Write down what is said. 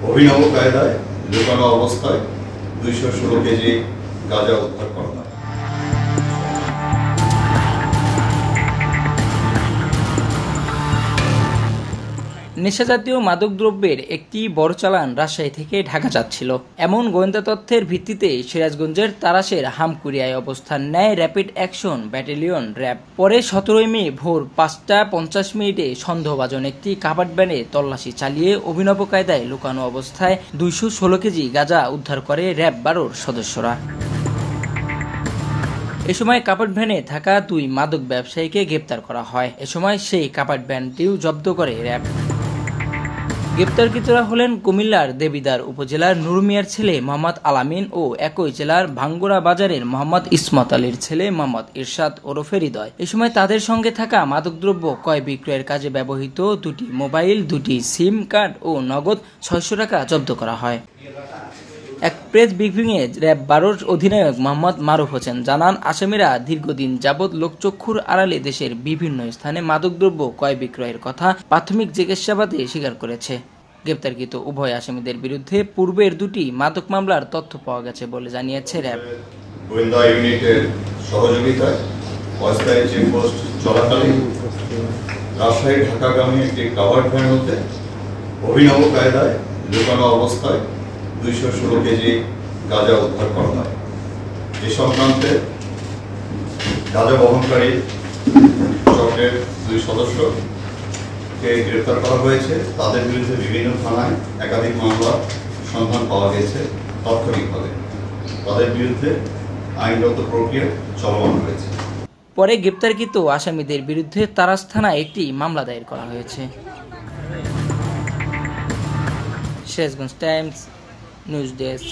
অভিনব কায়দায় লুকানো অবস্থায় 216 কেজি গাঁজা উদ্ধার করা হয়। নেশাজাতীয় মাদকদ্রব্যের একটি বড় চালান রাজশাহী থেকে ঢাকা যাচ্ছিল। এমন গোয়েন্দা তথ্যের ভিত্তিতে সিরাজগঞ্জের তারাশের হামকুড়িয়ায় অবস্থান নেয় র্যাপিড অ্যাকশন ব্যাটালিয়ন র্যাব। পরে 17 মে ভোর 5টা 50 সন্দেহভাজন একটি কাভার্ড ভ্যানে তল্লাশি চালিয়ে অভিনব কায়দায় লুকানো অবস্থায় 216 কেজি গাঁজা উদ্ধার করে র্যাব 12-র সদস্যরা। এ সময় কাভার্ড ভ্যানে থাকা 2 মাদক ব্যবসায়ীকে গ্রেপ্তার করা হয়। এ সময় সেই কাভার্ড ভ্যানটিও জব্দ করে র্যাব। গ্রেপ্তারকৃতরা হলেন কুমিল্লার দেবিদ্বার উপজেলার নূর মিয়ার ছেলে মোহাম্মদ আলামিন ও একই জেলার ভাঙ্গুড়া বাজারের মোহাম্মদ ইসমত আলীর ছেলে মোহাম্মদ ইরশাদ ওরফে হৃদয়। এ সময় তাদের সঙ্গে থাকা মাদকদ্রব্য ক্রয় বিক্রয়ের কাজে ব্যবহৃত 2টি মোবাইল, 2টি সিম কার্ড ও নগদ 600 টাকা জব্দ করা হয়। এক প্রেস ব্রিফিংয়ে র্যাব 12-র অধিনায়ক মোহাম্মদ মারুফ হোসেন জানান, আসামিরা দীর্ঘদিন যাবৎ লোকচক্ষুর আড়ালে দেশের বিভিন্ন স্থানে মাদকদ্রব্য ক্রয় বিক্রয়ের কথা প্রাথমিক জিজ্ঞাসাবাদে স্বীকার করেছে। গ্রেপ্তারকৃত উভয় আসামিদের বিরুদ্ধে পূর্বের 2টি মাদক মামলার তথ্য পাওয়া গেছে বলে জানিয়েছে র্যাব। গোয়েন্দা ইউনিটের সহযোগিতায় অস্থায়ী চেকপোস্ট চলাকালীন রাজশাহী ঢাকাগামী একটি কাভার্ড ভ্যান হতে অভিনব কায়দায় লুকানো অবস্থায় 216 কেজি গাঁজা উদ্ধার করা হয়। এ সংক্রান্তে গাঁজা বহনকারী চক্রের 2 সদস্যকে গ্রেপ্তার করা হয়েছে। তাদের বিরুদ্ধে বিভিন্ন থানায় একাধিক মামলার সন্ধান পাওয়া গেছে। তাৎক্ষণিকভাবে তাদের বিরুদ্ধে আইনগত প্রক্রিয়া চলমান রয়েছে। পরে গ্রেপ্তারকৃত আসামিদের বিরুদ্ধে তারাস থানায় একটি মামলা দায়ের করা হয়েছে। Sirajganj Times news desk.